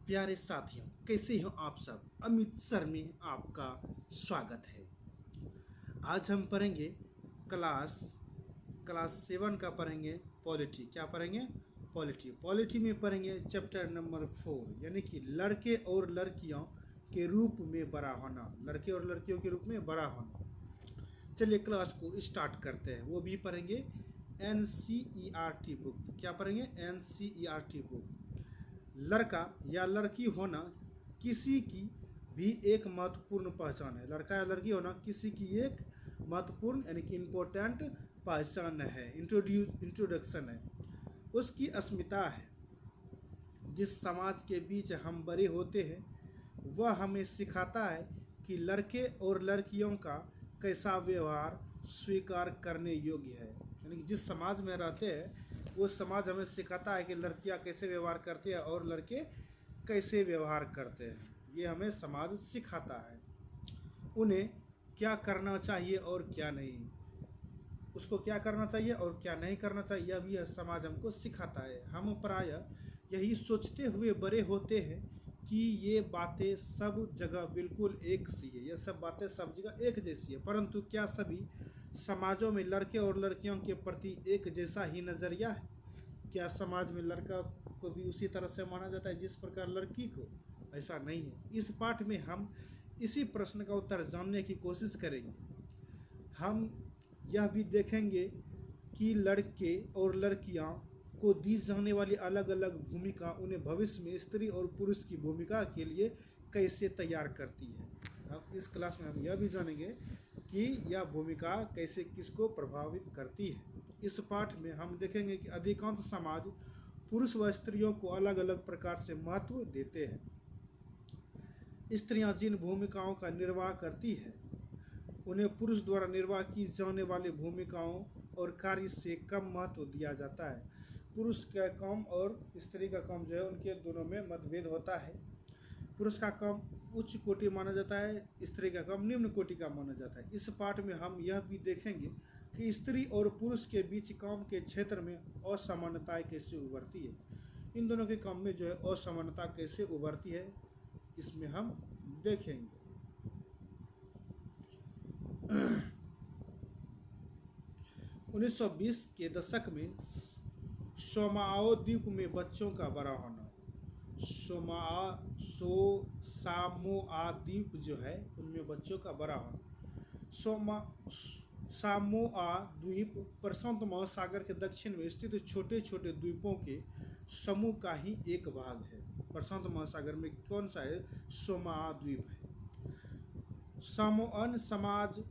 प्यारे साथियों, कैसे हो आप सब। अमित सर में आपका स्वागत है। आज हम पढ़ेंगे क्लास क्लास 7 का पढ़ेंगे पॉलिटी। क्या पढ़ेंगे? पॉलिटी। पॉलिटी में पढ़ेंगे चैप्टर नंबर 4, यानी कि लड़के और लड़कियों के रूप में बड़ा होना। लड़के और लड़कियों के रूप में बड़ा होना। चलिए क्लास को स्टार्ट करते हैं। वो भी पढ़ेंगे NCERT बुक। क्या पढ़ेंगे? NCERT book. लड़का या लड़की होना किसी की भी एक महत्वपूर्ण पहचान है। लड़का या लड़की होना किसी की एक महत्वपूर्ण यानी कि इम्पोर्टेंट पहचान है, इंट्रोडक्शन है, उसकी अस्मिता है। जिस समाज के बीच हम बड़े होते हैं वह हमें सिखाता है कि लड़के और लड़कियों का कैसा व्यवहार स्वीकार करने योग्य है। यानी कि जिस समाज में रहते हैं वो समाज हमें सिखाता है कि लड़कियां कैसे व्यवहार करती है और लड़के कैसे व्यवहार करते हैं। ये हमें समाज सिखाता है। उन्हें क्या करना चाहिए और क्या नहीं, उसको क्या करना चाहिए और क्या नहीं करना चाहिए, यह भी समाज हमको सिखाता है। हम प्रायः यही सोचते हुए बड़े होते हैं कि ये बातें सब जगह बिल्कुल एक सी है, ये सब बातें सब जगह एक जैसी है। परंतु क्या सभी समाजों में लड़के और लड़कियों के प्रति एक जैसा ही नज़रिया है? क्या समाज में लड़का को भी उसी तरह से माना जाता है जिस प्रकार लड़की को? ऐसा नहीं है। इस पाठ में हम इसी प्रश्न का उत्तर जानने की कोशिश करेंगे। हम यह भी देखेंगे कि लड़के और लड़कियां को दी जाने वाली अलग अलग भूमिका उन्हें भविष्य में स्त्री और पुरुष की भूमिका के लिए कैसे तैयार करती है। अब इस क्लास में हम यह भी जानेंगे कि यह भूमिका कैसे किसको प्रभावित करती है। इस पाठ में हम देखेंगे कि अधिकांश समाज पुरुष व स्त्रियों को अलग अलग प्रकार से महत्व देते हैं। स्त्रियां जिन भूमिकाओं का निर्वाह करती है उन्हें पुरुष द्वारा निर्वाह की जाने वाली भूमिकाओं और कार्य से कम महत्व दिया जाता है। पुरुष का काम और स्त्री का काम जो है उनके दोनों में मतभेद होता है। पुरुष का काम उच्च कोटि माना जाता है, स्त्री का काम निम्न कोटि का माना जाता है। इस पाठ में हम यह भी देखेंगे कि स्त्री और पुरुष के बीच काम के क्षेत्र में असमानताएं कैसे उभरती है। इन दोनों के काम में जो है असमानता कैसे उभरती है, इसमें हम देखेंगे। 1920 के दशक में सोमाओ द्वीप में बच्चों का बड़ा होना। सामोआ द्वीप जो है उनमें बच्चों का बड़ा होना। सामोआ द्वीप प्रशांत महासागर के दक्षिण में स्थित छोटे छोटे द्वीपों के समूह का ही एक भाग है। प्रशांत महासागर में कौन सा है? सोमाआ द्वीप है। सामोअन समाज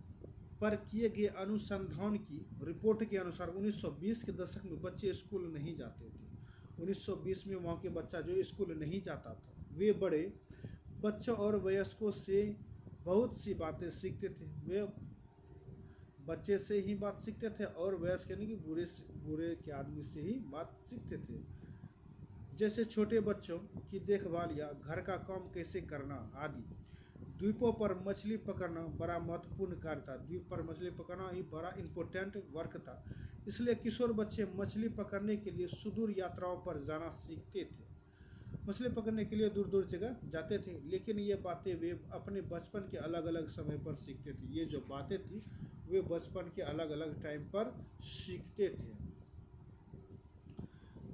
पर किए गए अनुसंधान की रिपोर्ट के अनुसार 1920 के दशक में बच्चे स्कूल नहीं जाते थे। 1920 में वहाँ के बच्चा जो स्कूल नहीं जाता था, वे बड़े बच्चों और वयस्कों से बहुत सी बातें सीखते थे। वे बच्चे से ही बात सीखते थे और वयस्क यानी कि बूढ़े के आदमी से ही बात सीखते थे। जैसे छोटे बच्चों की देखभाल या घर का काम कैसे करना आदि। द्वीपों पर मछली पकड़ना बड़ा महत्वपूर्ण कार्य था। द्वीप पर मछली पकड़ना ही बड़ा इम्पोर्टेंट वर्क था। इसलिए किशोर बच्चे मछली पकड़ने के लिए सुदूर यात्राओं पर जाना सीखते थे। मछली पकड़ने के लिए दूर दूर जगह जाते थे, लेकिन ये बातें वे अपने बचपन के अलग अलग समय पर सीखते थे। ये जो बातें थी वे बचपन के अलग अलग टाइम पर सीखते थे।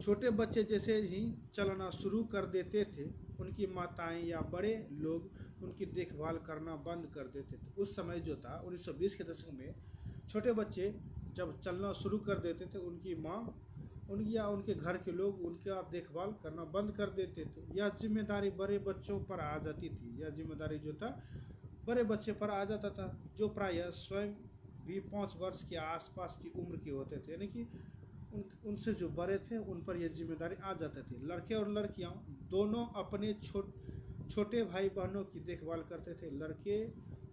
छोटे बच्चे जैसे ही चलना शुरू कर देते थे उनकी माताएं या बड़े लोग उनकी देखभाल करना बंद कर देते थे। उस समय जो था 1920 के दशक में छोटे बच्चे जब चलना शुरू कर देते थे उनकी माँ उनकी या उनके घर के लोग उनका देखभाल करना बंद कर देते थे। यह जिम्मेदारी बड़े बच्चों पर आ जाती थी। यह जिम्मेदारी जो था बड़े बच्चे पर आ जाता था, जो प्रायः स्वयं भी 5 वर्ष के आसपास की उम्र के होते थे। यानी कि उनसे जो बड़े थे उन पर यह जिम्मेदारी आ जाती थी। लड़के और लड़कियां दोनों अपने छोटे भाई बहनों की देखभाल करते थे। लड़के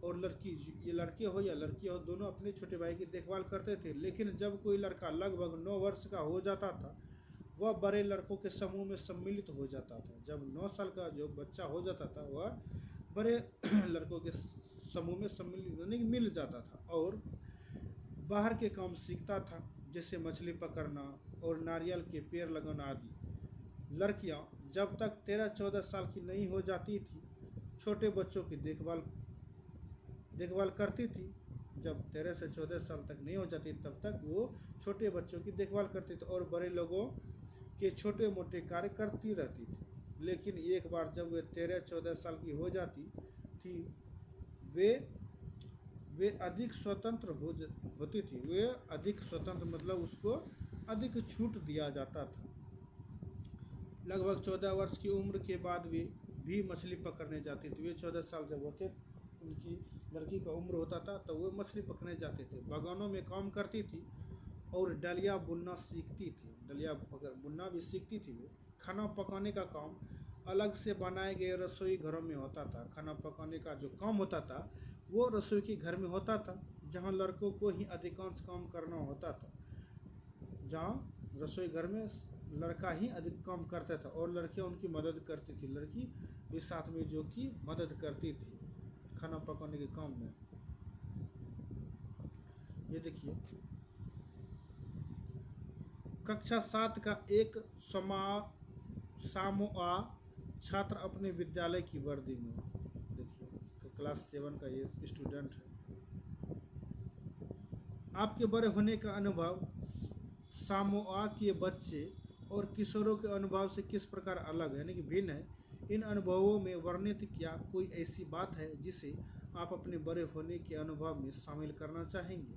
और लड़की, ये लड़के हो या लड़की हो, दोनों अपने छोटे भाई की देखभाल करते थे। लेकिन जब कोई लड़का लगभग 9 वर्ष का हो जाता था वह बड़े लड़कों के समूह में सम्मिलित हो जाता था। जब 9 साल का जो बच्चा हो जाता था वह बड़े लड़कों के समूह में सम्मिलित यानी मिल जाता था और बाहर के काम सीखता था, जैसे मछली पकड़ना और नारियल के पेड़ लगाना आदि। लड़कियां जब तक 13-14 साल की नहीं हो जाती थी छोटे बच्चों की देखभाल देखभाल करती थी। जब 13 से 14 साल तक नहीं हो जाती तब तक वो छोटे बच्चों की देखभाल करती थी और बड़े लोगों के छोटे मोटे कार्य करती रहती थी। लेकिन एक बार जब वे 13-14 साल की हो जाती थी वे वे अधिक स्वतंत्र होती थी। वे अधिक स्वतंत्र मतलब उसको अधिक छूट दिया जाता था। लगभग 14 वर्ष की उम्र के बाद वे भी मछली पकड़ने जाती थी। वे 14 साल जब होते उनकी लड़की का उम्र होता था तो वो मछली पकड़ने जाते थे। बागानों में काम करती थी और डलिया बुनना सीखती थी। डलिया बुनना भी सीखती थी। वे खाना पकाने का काम अलग से बनाए गए रसोई घरों में होता था। खाना पकाने का जो काम होता था वो रसोई के घर में होता था जहाँ लड़कों को ही अधिकांश काम करना होता था। जहाँ रसोई घर में लड़का ही अधिक काम करता था और लड़कियाँ उनकी मदद करती थी। लड़की भी साथ में जो कि मदद करती थी खाना पकाने के काम में। ये देखिए कक्षा 7 का एक सामोआ छात्र अपने विद्यालय की वर्दी में, देखिए क्लास 7 का ये स्टूडेंट है। आपके बड़े होने का अनुभव सामोआ के बच्चे और किशोरों के अनुभव से किस प्रकार अलग है यानी कि भिन्न है। इन अनुभवों में वर्णित क्या कोई ऐसी बात है जिसे आप अपने बड़े होने के अनुभव में शामिल करना चाहेंगे?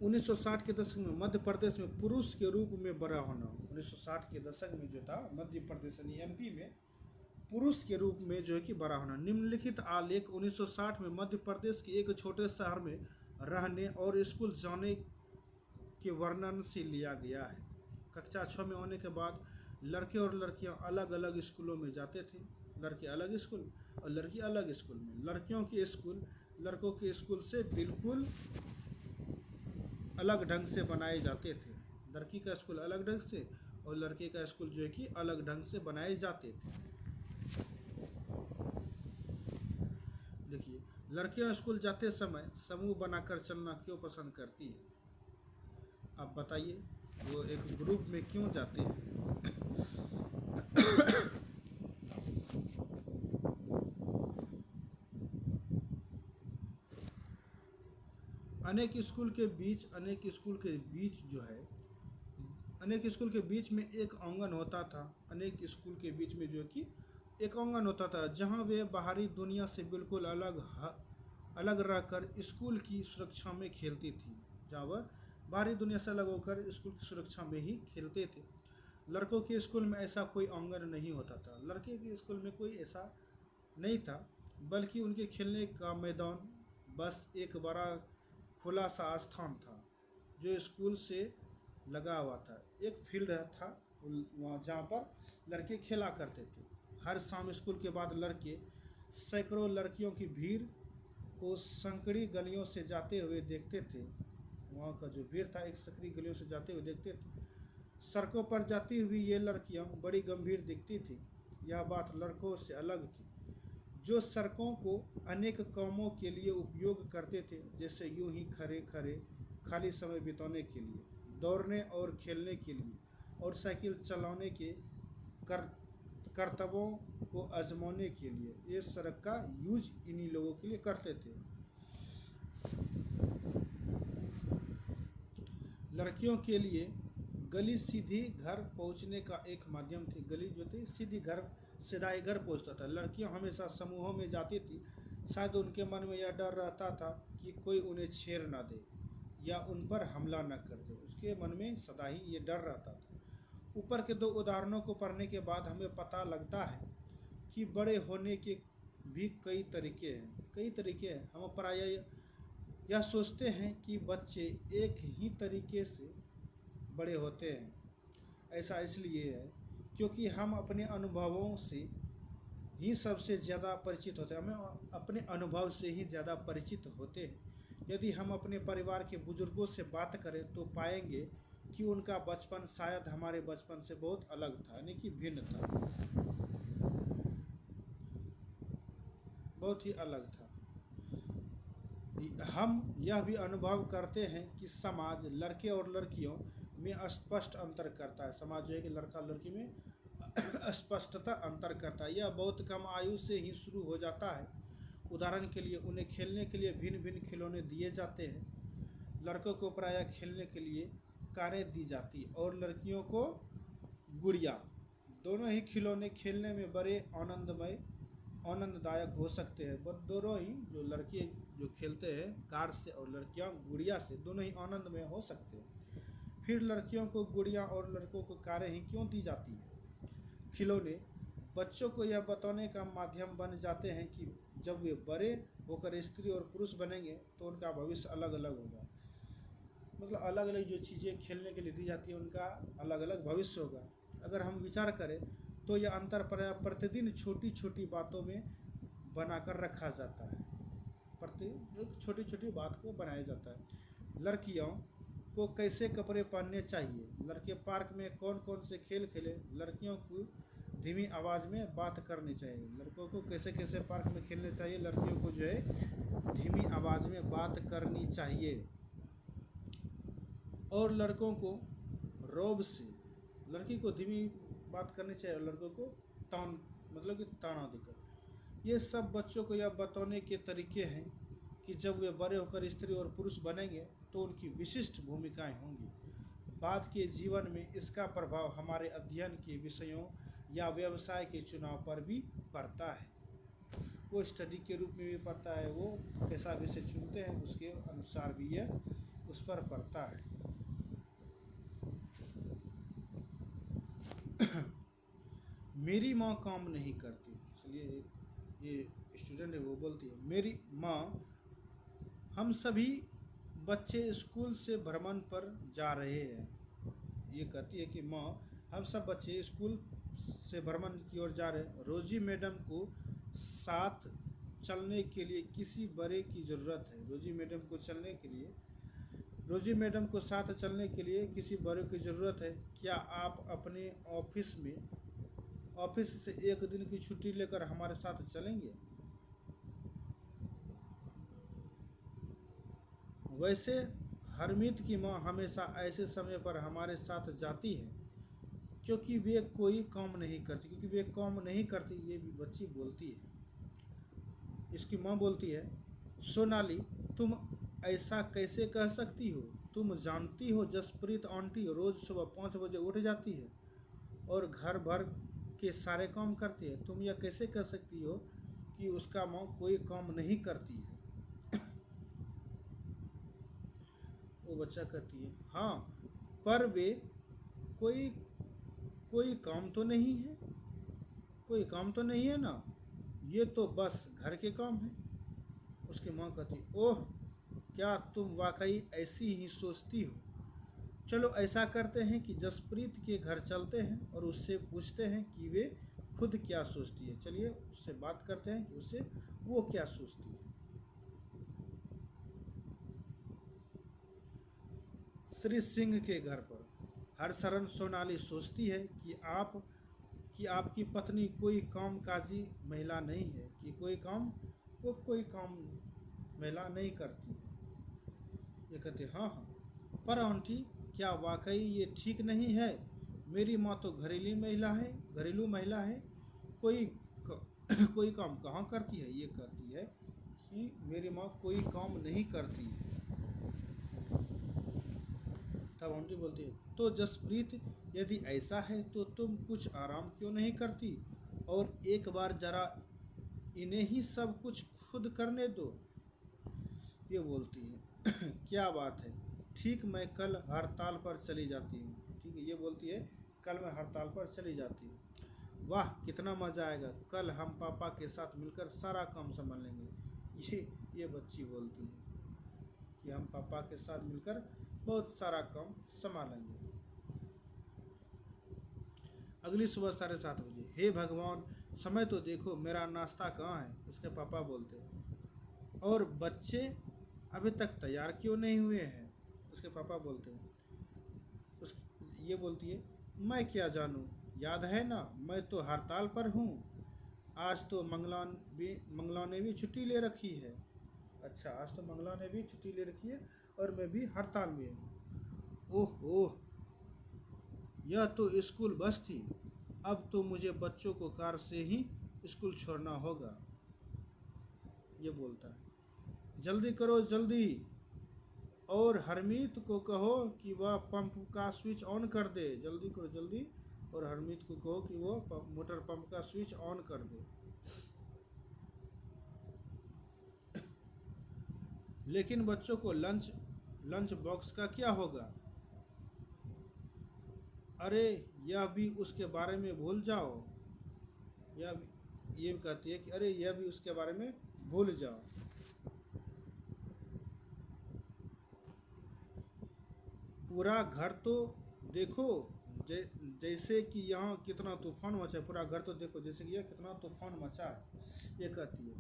1960 के दशक में मध्य प्रदेश में पुरुष के रूप में बड़ा होना। 1960 के दशक में जो था मध्य प्रदेश यानी एमपी में पुरुष के रूप में जो है कि बड़ा होना। निम्नलिखित आलेख 1960 में मध्य प्रदेश के एक छोटे शहर में रहने और स्कूल जाने के वर्णन से लिया गया है। कक्षा 6 में होने के बाद लड़के और लड़कियां अलग अलग स्कूलों में जाते थे। लड़के अलग स्कूल और लड़की अलग स्कूल में। लड़कियों के स्कूल लड़कों के स्कूल से बिल्कुल अलग ढंग से बनाए जाते थे। लड़की का स्कूल अलग ढंग से और लड़के का स्कूल जो है कि अलग ढंग से बनाए जाते थे। देखिए लड़कियां स्कूल जाते समय समूह बनाकर चलना क्यों पसंद करती है? आप बताइए वो एक ग्रुप में क्यों जाते हैं? अनेक स्कूल के बीच जो है अनेक स्कूल के बीच में एक आंगन होता था। अनेक स्कूल के बीच में जो कि एक आंगन होता था जहां वे बाहरी दुनिया से बिल्कुल अलग रहकर स्कूल की सुरक्षा में खेलती थी। जहाँ वह बाहरी दुनिया से अलग होकर स्कूल की सुरक्षा में ही खेलते थे। लड़कों के स्कूल में ऐसा कोई आंगन नहीं होता था। लड़के के स्कूल में कोई ऐसा नहीं था बल्कि उनके खेलने का मैदान बस एक बड़ा खुला सा स्थान था जो स्कूल से लगा हुआ था। एक फील्ड था वहाँ जहाँ पर लड़के खेला करते थे। हर शाम स्कूल के बाद लड़के सैकड़ों लड़कियों की भीड़ को संकरी गलियों से जाते हुए देखते थे। वहाँ का जो भीड़ था एक संकरी गलियों से जाते हुए देखते थे। सड़कों पर जाती हुई ये लड़कियाँ बड़ी गंभीर दिखती थी। यह बात लड़कों से अलग थी जो सड़कों को अनेक कामों के लिए उपयोग करते थे, जैसे यूं ही खड़े खड़े खाली समय बिताने के लिए, दौड़ने और खेलने के लिए और साइकिल चलाने के करतबों को आजमाने के लिए। ये सड़क का यूज इन्हीं लोगों के लिए करते थे। लड़कियों के लिए गली सीधी घर पहुंचने का एक माध्यम थी। गली जो थी सीधा घर पहुंचता था। लड़कियां हमेशा समूहों में जाती थी। शायद उनके मन में यह डर रहता था कि कोई उन्हें छेड़ ना दे या उन पर हमला न कर दे। उसके मन में सदा ही ये डर रहता था। ऊपर के दो उदाहरणों को पढ़ने के बाद हमें पता लगता है कि बड़े होने के भी कई तरीके हैं। हम प्रायः यह सोचते हैं कि बच्चे एक ही तरीके से बड़े होते हैं। ऐसा इसलिए है क्योंकि हम अपने अनुभवों से ही सबसे ज़्यादा परिचित होते हैं। हमें अपने अनुभव से ही ज़्यादा परिचित होते हैं। यदि हम अपने परिवार के बुजुर्गों से बात करें तो पाएंगे कि उनका बचपन शायद हमारे बचपन से बहुत अलग था यानी कि भिन्न था। बहुत ही अलग था। हम यह भी अनुभव करते हैं कि समाज लड़के और लड़कियों में स्पष्ट अंतर करता है। समाज जो है कि लड़का और लड़की में स्पष्टता अंतर करता है। यह बहुत कम आयु से ही शुरू हो जाता है। उदाहरण के लिए उन्हें खेलने के लिए भिन्न भिन्न खिलौने दिए जाते हैं। लड़कों को प्रायः खेलने के लिए कारें दी जाती और लड़कियों को गुड़िया। दोनों ही खिलौने खेलने में बड़े आनंददायक हो सकते हैं। बट दोनों ही, जो लड़के जो खेलते हैं कार से और लड़कियां गुड़िया से, दोनों ही आनंदमय हो सकते हैं। फिर लड़कियों को गुड़िया और लड़कों को कारें ही क्यों दी जाती है? खिलौने बच्चों को यह बताने का माध्यम बन जाते हैं कि जब वे बड़े होकर स्त्री और पुरुष बनेंगे तो उनका भविष्य अलग अलग होगा। मतलब अलग अलग जो चीज़ें खेलने के लिए दी जाती है उनका अलग अलग भविष्य होगा। अगर हम विचार करें तो यह अंतर प्रतिदिन छोटी छोटी बातों में बनाकर रखा जाता है। एक छोटी छोटी बात को बनाया जाता है। लड़कियों को कैसे कपड़े पहनने चाहिए, लड़के पार्क में कौन कौन से खेल खेले, लड़कियों को धीमी आवाज़ में बात करनी चाहिए। लड़कों को कैसे कैसे पार्क में खेलने चाहिए, लड़कियों को जो है धीमी आवाज़ में बात करनी चाहिए। और लड़कों को रौब से, लड़की को धीमी बात करनी चाहिए और लड़कों को तान मतलब कि ताना देकर। ये सब बच्चों को यह बताने के तरीके हैं कि जब वे बड़े होकर स्त्री और पुरुष बनेंगे तो उनकी विशिष्ट भूमिकाएं होंगी। बाद के जीवन में इसका प्रभाव हमारे अध्ययन के विषयों या व्यवसाय के चुनाव पर भी पड़ता है। वो स्टडी के रूप में भी पड़ता है, वो कैसा विषय चुनते हैं उसके अनुसार भी यह उस पर पड़ता है। मेरी माँ काम नहीं करती। चलिए, ये स्टूडेंट है वो बोलती है, मेरी माँ, हम सभी बच्चे स्कूल से भ्रमण पर जा रहे हैं। ये कहती है कि माँ, हम सब बच्चे स्कूल से भ्रमण की ओर जा रहे हैं। रोजी मैडम को साथ चलने के लिए किसी बड़े की ज़रूरत है। रोजी मैडम को साथ चलने के लिए किसी बड़े की ज़रूरत है। क्या आप अपने ऑफिस से एक दिन की छुट्टी लेकर हमारे साथ चलेंगे? वैसे हरमीत की माँ हमेशा ऐसे समय पर हमारे साथ जाती है क्योंकि वे काम नहीं करती। ये भी बच्ची बोलती है। इसकी माँ बोलती है, सोनाली, तुम ऐसा कैसे कह सकती हो? तुम जानती हो जसप्रीत आंटी रोज़ सुबह 5 बजे उठ जाती है और घर भर के सारे काम करती है। तुम यह कैसे कह सकती हो कि उसका माँ कोई काम नहीं करती है? वो बच्चा कहती है, हाँ, पर वे कोई काम तो नहीं है, कोई काम तो नहीं है ना, ये तो बस घर के काम है। उसकी माँ कहती, ओह, क्या तुम वाकई ऐसी ही सोचती हो? चलो ऐसा करते हैं कि जसप्रीत के घर चलते हैं और उससे पूछते हैं कि वे खुद क्या सोचती है। चलिए उससे बात करते हैं कि उससे वो क्या सोचती है। श्री सिंह के घर पर हरशरण सोनाली सोचती है कि आपकी पत्नी कोई कामकाजी महिला नहीं है, कि कोई काम महिला नहीं करती है। ये कहते, हाँ, पर आंटी, क्या वाकई ये ठीक नहीं है? मेरी माँ तो घरेलू महिला है, कोई काम कहाँ करती है? ये कहती है कि मेरी माँ कोई काम नहीं करती है। तब आंटी बोलती है, तो जसप्रीत, यदि ऐसा है तो तुम कुछ आराम क्यों नहीं करती और एक बार जरा इन्हें ही सब कुछ खुद करने दो? ये बोलती है, क्या बात है, ठीक, मैं कल हड़ताल पर चली जाती हूँ। ठीक है, ये बोलती है, कल मैं हड़ताल पर चली जाती हूँ। वाह, कितना मज़ा आएगा, कल हम पापा के साथ मिलकर सारा काम संभाल लेंगे। ये बच्ची बोलती है कि हम पापा के साथ मिलकर बहुत सारा काम संभालेंगे। अगली सुबह 7:30 बजे, हे भगवान, समय तो देखो, मेरा नाश्ता कहाँ है? उसके पापा बोलते हैं, और बच्चे अभी तक तैयार क्यों नहीं हुए हैं? उसके पापा बोलते हैं। ये बोलती है, मैं क्या जानूँ, याद है ना, मैं तो हड़ताल पर हूँ। आज तो मंगला ने भी छुट्टी ले रखी है। अच्छा, आज तो मंगला ने भी छुट्टी ले रखी है और मैं भी हड़ताल में हूँ। ओह ओह, यह तो स्कूल बस थी। अब तो मुझे बच्चों को कार से ही स्कूल छोड़ना होगा। ये बोलता है, जल्दी करो जल्दी, और हरमीत को कहो कि वह पंप का स्विच ऑन कर दे। जल्दी करो जल्दी, और हरमीत को कहो कि वो मोटर पंप का स्विच ऑन कर दे। लेकिन बच्चों को लंच बॉक्स का क्या होगा? अरे, यह भी उसके बारे में भूल जाओ। ये कहती है कि अरे यह भी उसके बारे में भूल जाओ। पूरा घर तो देखो, जैसे कि यहाँ कितना तूफान मचा है। पूरा घर तो देखो जैसे कि यह कितना तूफान मचा है, ये कहती है।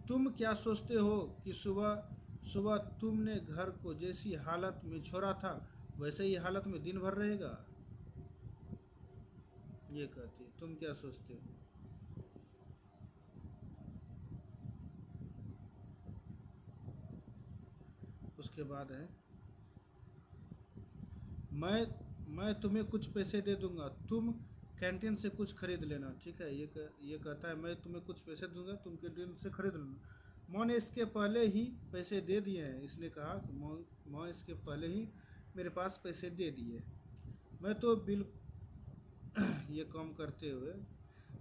तुम क्या सोचते हो कि सुबह सुबह तुमने घर को जैसी हालत में छोड़ा था वैसे ही हालत में दिन भर रहेगा? ये कहती है, तुम क्या सोचते हो? उसके बाद है, मैं मैं तुम्हें कुछ पैसे दे दूंगा, तुम कैंटीन से कुछ खरीद लेना। ठीक है, ये कहता है मैं तुम्हें कुछ पैसे दूंगा, तुम कैंटीन से खरीद लेना। माँ ने इसके पहले ही पैसे दे दिए हैं। इसने कहा कि माँ इसके पहले ही मेरे पास पैसे दे दिए। मैं तो ये काम करते हुए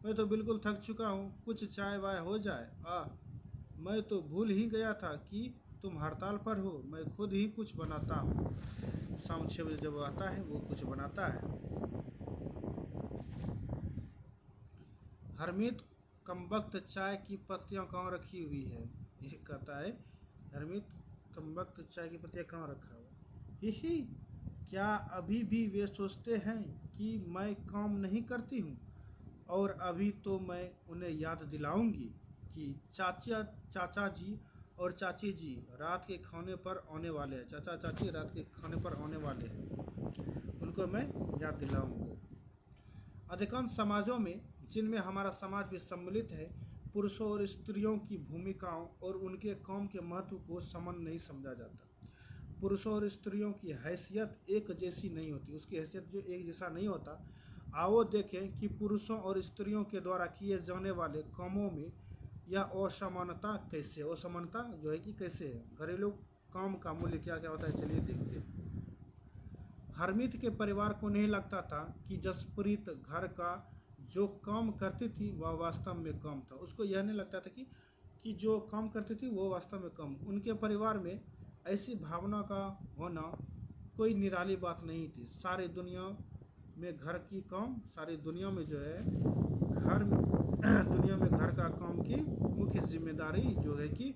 मैं तो बिल्कुल थक चुका हूँ, कुछ चाय वाय हो जाए। मैं तो भूल ही गया था कि तुम हड़ताल पर हो। मैं खुद ही कुछ बनाता हूँ। शाम 6 बजे जब आता है वो कुछ बनाता है। हरमीत, कमबख्त चाय की पत्तियाँ कहाँ रखी हुई है? ये कहता है, हरमीत, कमबख्त चाय की पत्तियाँ कहाँ रखा हुआ? ही, क्या अभी भी वे सोचते हैं कि मैं काम नहीं करती हूँ? और अभी तो मैं उन्हें याद दिलाऊंगी कि चाचा जी और चाची जी रात के खाने पर आने वाले हैं। चाचा चाची रात के खाने पर आने वाले हैं, उनको मैं याद दिलाऊंगा। अधिकांश समाजों में, जिनमें हमारा समाज भी सम्मिलित है, पुरुषों और स्त्रियों की भूमिकाओं और उनके काम के महत्व को समान नहीं समझा जाता। पुरुषों और स्त्रियों की हैसियत एक जैसी नहीं होती, उसकी हैसियत जो एक जैसा नहीं होता। आओ देखें कि पुरुषों और स्त्रियों के द्वारा किए जाने वाले कामों में यह असमानता कैसे, असमानता जो है कि कैसे है। घरेलू काम का मूल्य क्या क्या होता है, चलिए देखते हैं। हरमीत के परिवार को नहीं लगता था कि जसप्रीत घर का जो काम करती थी वह वास्तव में काम था। उसको यह नहीं लगता था कि जो काम करती थी वो वास्तव में काम। उनके परिवार में ऐसी भावना का होना कोई निराली बात नहीं थी। सारी दुनिया में घर की काम, सारी दुनिया में जो है घर दुनिया में घर का काम की मुख्य जिम्मेदारी जो है कि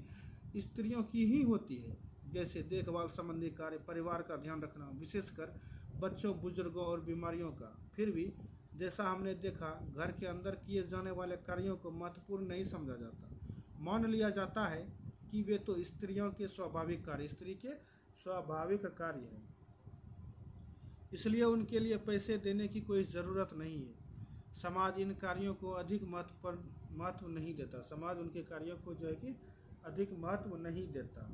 स्त्रियों की ही होती है। जैसे देखभाल संबंधी कार्य, परिवार का ध्यान रखना, विशेषकर बच्चों, बुजुर्गों और बीमारियों का। फिर भी जैसा हमने देखा, घर के अंदर किए जाने वाले कार्यों को महत्वपूर्ण नहीं समझा जाता। मान लिया जाता है कि वे तो स्त्रियों के स्वाभाविक कार्य, स्त्री के स्वाभाविक कार्य हैं, इसलिए उनके लिए पैसे देने की कोई ज़रूरत नहीं है। समाज इन कार्यों को अधिक महत्व नहीं देता। समाज उनके कार्यों को जो है कि अधिक महत्व नहीं देता।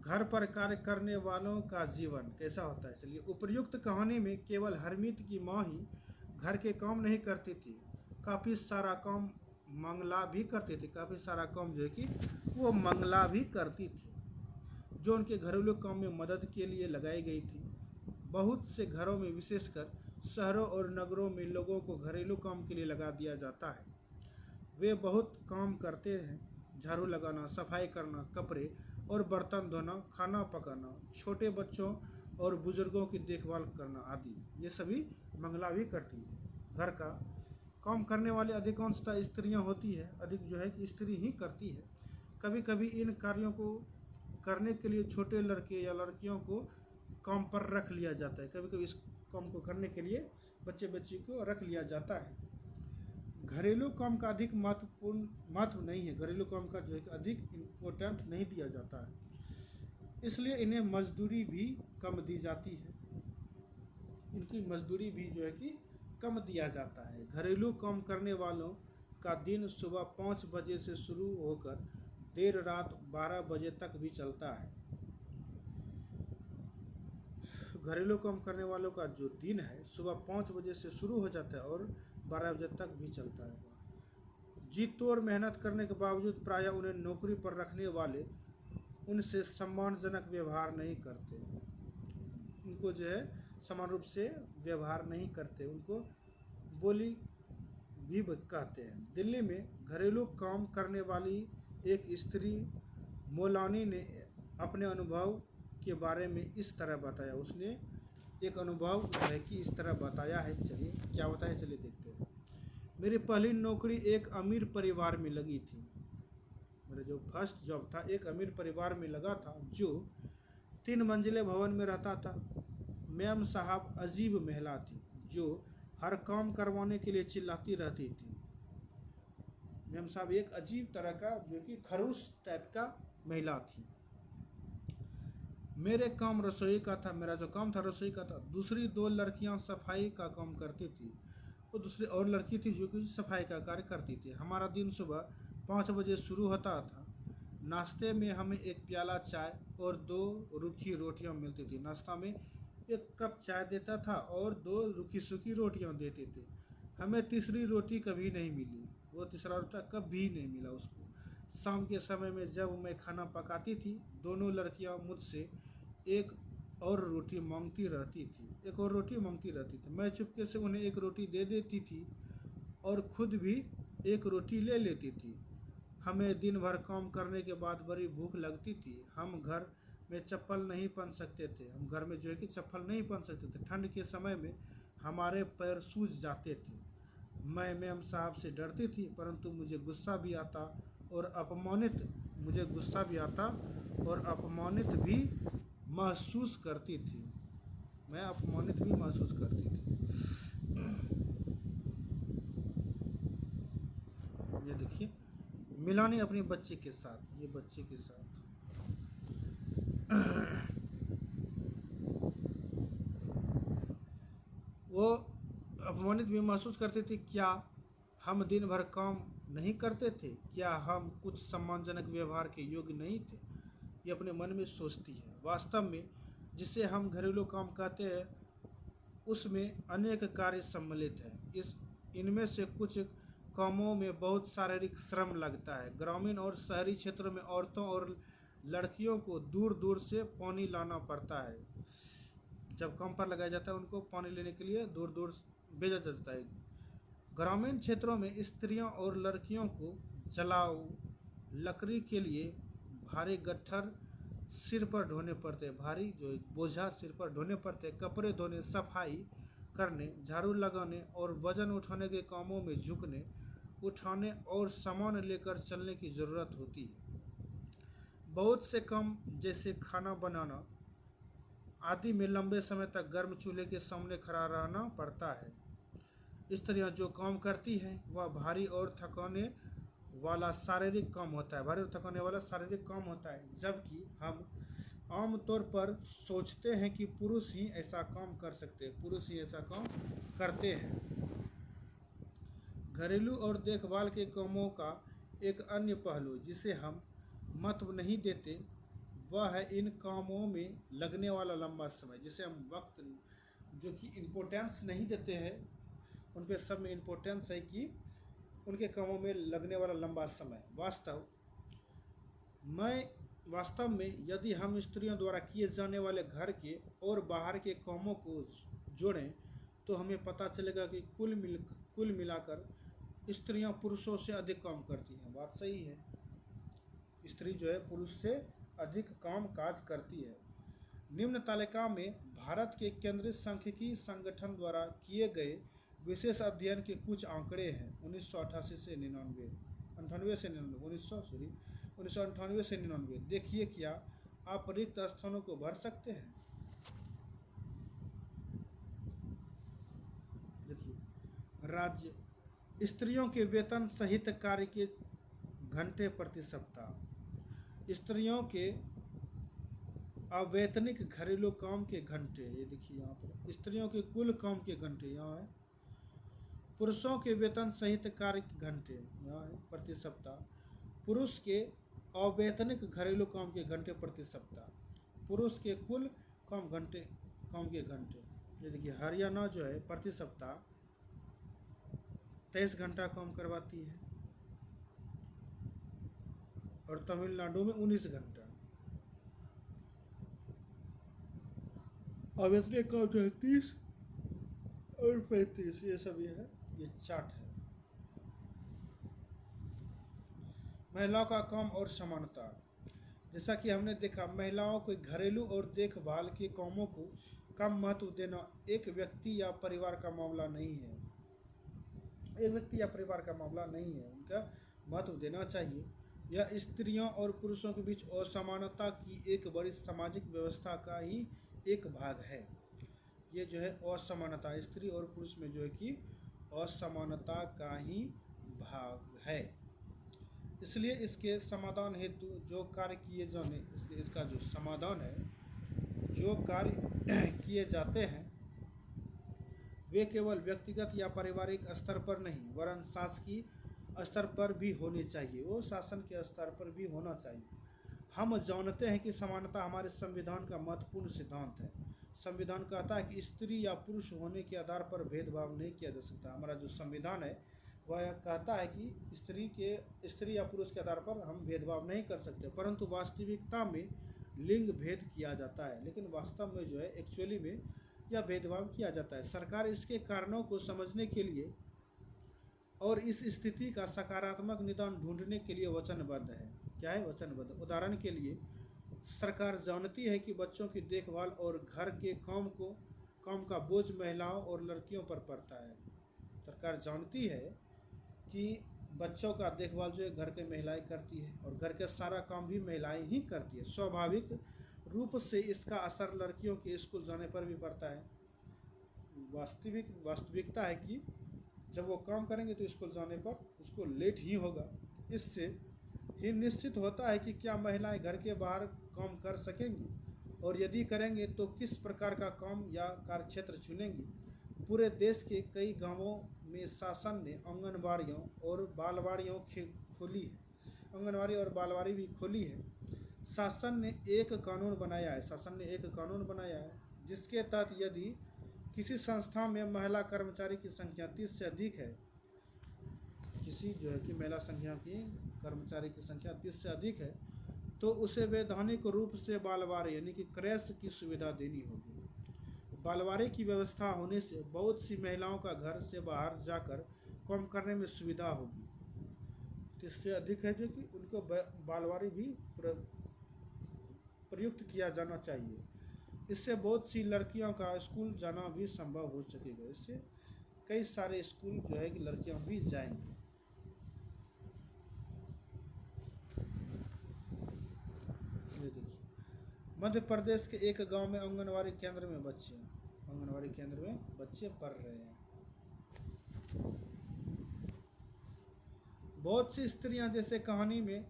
घर पर कार्य करने वालों का जीवन कैसा होता है, चलिए। उपर्युक्त कहानी में केवल हरमीत की माँ ही घर के काम नहीं करती थी, काफ़ी सारा काम मंगला भी करती थी। काफ़ी सारा काम जो है कि वो मंगला भी करती थी, जो उनके घरेलू काम में मदद के लिए लगाई गई थी। बहुत से घरों में, विशेषकर शहरों और नगरों में, लोगों को घरेलू काम के लिए लगा दिया जाता है। वे बहुत काम करते हैं, झाड़ू लगाना, सफाई करना, कपड़े और बर्तन धोना, खाना पकाना, छोटे बच्चों और बुजुर्गों की देखभाल करना आदि। ये सभी महिला भी करती है। घर का काम करने वाली अधिकांशतः स्त्रियां होती है, अधिक जो है कि स्त्री ही करती है। कभी कभी इन कार्यों को करने के लिए छोटे लड़के या लड़कियों को काम पर रख लिया जाता है। कभी कभी इस काम को करने के लिए बच्चे को रख लिया जाता है। घरेलू काम का अधिक महत्व नहीं है। घरेलू काम का जो है अधिक इम्पोर्टेंट नहीं दिया जाता है। इसलिए इन्हें मजदूरी भी कम दी जाती है। इनकी मजदूरी भी जो है कि कम दिया जाता है। घरेलू काम करने वालों का दिन सुबह 5 बजे से शुरू होकर देर रात 12 बजे तक भी चलता है। घरेलू काम करने वालों का जो दिन है सुबह 5 बजे से शुरू हो जाता है और 12 बजे तक भी चलता है। जी तोड़ मेहनत करने के बावजूद प्रायः उन्हें नौकरी पर रखने वाले उनसे सम्मानजनक व्यवहार नहीं करते। उनको जो है समान रूप से व्यवहार नहीं करते, उनको बोली भी कहते हैं। दिल्ली में घरेलू काम करने वाली एक स्त्री मौलानी ने अपने अनुभव के बारे में इस तरह बताया। उसने एक अनुभव जो है कि इस तरह बताया है। चलिए क्या बताया, चलिए देखते हैं। मेरी पहली नौकरी एक अमीर परिवार में लगी थी। मेरा जो फर्स्ट जॉब था एक अमीर परिवार में लगा था जो 3 मंजिले भवन में रहता था। मैम साहब अजीब महिला थी जो हर काम करवाने के लिए चिल्लाती रहती थी। मैम साहब एक अजीब तरह का जो कि खरूस टाइप का महिला थी। मेरे काम रसोई का था, मेरा जो काम था रसोई का था। दूसरी 2 लड़कियां सफाई का काम करती थी। वो दूसरी और लड़की थी जो कि सफाई का कार्य करती थी। हमारा दिन सुबह 5 बजे शुरू होता था। नाश्ते में हमें एक प्याला चाय और 2 रूखी रोटियां मिलती थी। नाश्ता में 1 कप चाय देता था और 2 रूखी सूखी रोटियां देते थे। हमें तीसरी रोटी कभी नहीं मिली, वो तीसरा रोटा कभी नहीं मिला उसको। शाम के समय में जब मैं खाना पकाती थी, दोनों लड़कियां मुझसे एक और रोटी मांगती रहती थी। मैं चुपके से उन्हें 1 रोटी दे देती थी और खुद भी 1 रोटी ले लेती थी। हमें दिन भर काम करने के बाद बड़ी भूख लगती थी। हम घर में चप्पल नहीं पहन सकते थे। हम घर में जो है कि चप्पल नहीं पहन सकते थे। ठंड के समय में हमारे पैर सूज जाते थे। मैं मैम साहब से डरती थी, परंतु मुझे गुस्सा भी आता और अपमानित भी महसूस करती थी। मैं अपमानित भी महसूस करती थी। ये देखिए मिलानी अपने बच्चे के साथ, ये बच्चे के साथ वो अपमानित भी महसूस करती थी। क्या हम दिन भर काम नहीं करते थे? क्या हम कुछ सम्मानजनक व्यवहार के योग्य नहीं थे? ये अपने मन में सोचती है। वास्तव में जिसे हम घरेलू काम कहते हैं उसमें अनेक कार्य सम्मिलित हैं। इनमें से कुछ कामों में बहुत शारीरिक श्रम लगता है। ग्रामीण और शहरी क्षेत्रों में औरतों और लड़कियों को दूर दूर से पानी लाना पड़ता है। जब काम पर लगाया जाता है उनको पानी लेने के लिए दूर दूर भेजा जाता है। ग्रामीण क्षेत्रों में स्त्रियों और लड़कियों को जलाऊ लकड़ी के लिए भारी गट्ठर सिर पर ढोने पड़ते हैं, भारी जो बोझा सिर पर ढोने पड़ते हैं। कपड़े धोने, सफाई करने, झाड़ू लगाने और वजन उठाने के कामों में झुकने, उठाने और सामान लेकर चलने की ज़रूरत होती है। बहुत से काम जैसे खाना बनाना आदि में लंबे समय तक गर्म चूल्हे के सामने खड़ा रहना पड़ता है। स्त्रियां जो काम करती हैं वह भारी और थकाने वाला शारीरिक काम होता है, जबकि हम आमतौर पर सोचते हैं कि पुरुष ही ऐसा काम करते हैं। घरेलू और देखभाल के कामों का एक अन्य पहलू जिसे हम महत्व नहीं देते वह है इन कामों में लगने वाला लंबा समय, जिसे हम वक्त जो कि इम्पोर्टेंस नहीं देते हैं। उन पे सब में इम्पोर्टेंस है कि उनके कामों में लगने वाला लंबा समय। वास्तव में यदि हम स्त्रियों द्वारा किए जाने वाले घर के और बाहर के कामों को जोड़ें तो हमें पता चलेगा कि कुल मिलाकर स्त्रियां पुरुषों से अधिक काम करती हैं। बात सही है, स्त्री जो है पुरुष से अधिक काम काज करती है। निम्न तालिका में भारत के केंद्रीय सांख्यिकी संगठन द्वारा किए गए विशेष अध्ययन के कुछ आंकड़े हैं। 1998 से 99। देखिए क्या आप रिक्त स्थानों को भर सकते हैं। देखिए राज्य स्त्रियों के वेतन सहित कार्य के घंटे प्रति सप्ताह। स्त्रियों के अवैतनिक घरेलू काम के घंटे, ये देखिए यहाँ पर स्त्रियों के कुल काम के घंटे यहाँ है। पुरुषों के वेतन सहित कार्य के घंटे यहाँ है प्रति सप्ताह। पुरुष के अवैतनिक घरेलू काम के घंटे प्रति सप्ताह। पुरुष के कुल काम के घंटे, ये देखिए हरियाणा जो है प्रति सप्ताह 23 घंटा काम करवाती है और तमिलनाडु में 19 घंटा। अवैतनिक काम जो है 30 और 35, ये सब ये है, ये चार्ट है। महिलाओं का काम और समानता, जैसा कि हमने देखा महिलाओं को घरेलू और देखभाल के कामों को कम महत्व देना एक व्यक्ति या परिवार का मामला नहीं है। एक व्यक्ति या परिवार का मामला नहीं है, उनका महत्व देना चाहिए। यह स्त्रियों और पुरुषों के बीच असमानता की एक बड़ी सामाजिक व्यवस्था का ही एक भाग है। ये जो है असमानता स्त्री और पुरुष में जो है कि असमानता का ही भाग है। इसलिए इसके समाधान हेतु जो कार्य किए जाने, इसलिए इसका जो समाधान है, जो कार्य किए जाते हैं वे केवल व्यक्तिगत या पारिवारिक स्तर पर नहीं वरन शासकीय स्तर पर भी होनी चाहिए। वो शासन के स्तर पर भी होना चाहिए। हम जानते हैं कि समानता हमारे संविधान का महत्वपूर्ण सिद्धांत है। संविधान कहता है कि स्त्री या पुरुष होने के आधार पर भेदभाव नहीं किया जा सकता। हमारा जो संविधान है वह कहता है कि स्त्री या पुरुष के आधार पर हम भेदभाव नहीं कर सकते, परंतु वास्तविकता में लिंग भेद किया जाता है। लेकिन वास्तव में जो है एक्चुअली में यह भेदभाव किया जाता है। सरकार इसके कारणों को समझने के लिए और इस स्थिति का सकारात्मक निदान ढूंढने के लिए वचनबद्ध है। क्या है? वचनबद्ध। उदाहरण के लिए सरकार जानती है कि बच्चों की देखभाल और घर के काम का बोझ महिलाओं और लड़कियों पर पड़ता है। सरकार जानती है कि बच्चों का देखभाल जो है घर के महिलाएं करती है और घर के सारा काम भी महिलाएं ही करती है। स्वाभाविक रूप से इसका असर लड़कियों के स्कूल जाने पर भी पड़ता है। वास्तविकता है कि जब वो काम करेंगे तो स्कूल जाने पर उसको लेट ही होगा। इससे ही निश्चित होता है कि क्या महिलाएं घर के बाहर काम कर सकेंगी और यदि करेंगे तो किस प्रकार का काम या कार्यक्षेत्र चुनेंगी। पूरे देश के कई गांवों में शासन ने आंगनबाड़ियों और बालवाड़ियों खोली है। आंगनबाड़ी और बालवाड़ी भी खोली है। शासन ने एक कानून बनाया है जिसके तहत यदि किसी संस्था में महिला कर्मचारी की संख्या 30 से अधिक है, किसी जो है कि महिला संख्या की कर्मचारी की संख्या 30 से अधिक है, तो उसे वैधानिक रूप से बालवाड़ी यानी कि क्रैश की सुविधा देनी होगी। बालवाड़ी की व्यवस्था होने से बहुत सी महिलाओं का घर से बाहर जाकर काम करने में सुविधा होगी। 30 से अधिक है जो कि उनको बालवाड़ी भी प्रयुक्त किया जाना चाहिए। इससे बहुत सी लड़कियों का स्कूल जाना भी संभव हो सकेगा। इससे कई सारे स्कूल जो है कि लड़कियां भी जाएंगी। ये देखिए मध्य प्रदेश के एक गांव में आंगनवाड़ी केंद्र में बच्चे पढ़ रहे हैं। बहुत सी स्त्रियां जैसे कहानी में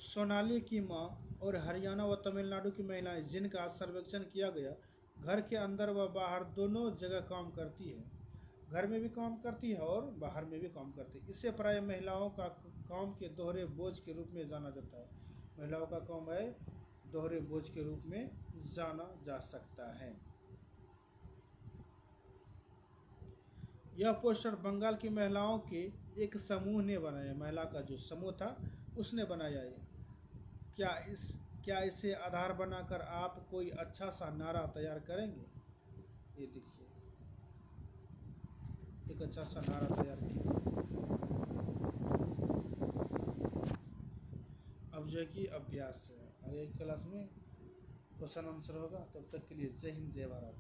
सोनाली की माँ और हरियाणा व तमिलनाडु की महिलाएं जिनका सर्वेक्षण किया गया घर के अंदर व बाहर दोनों जगह काम करती है। घर में भी काम करती है और बाहर में भी काम करती है। इससे प्राय महिलाओं का काम के दोहरे बोझ के रूप में जाना जाता है। महिलाओं का काम है दोहरे बोझ के रूप में जाना जा सकता है। यह पोस्टर बंगाल की महिलाओं के एक समूह ने बनाया। महिला का जो समूह था उसने बनाया है। क्या इसे आधार बनाकर आप कोई अच्छा सा नारा तैयार करेंगे? ये देखिए एक अच्छा सा नारा तैयार किया। अब जो है कि अभ्यास है, आगे क्लास में क्वेश्चन आंसर होगा। तब तक के लिए जय हिंद जय भारत।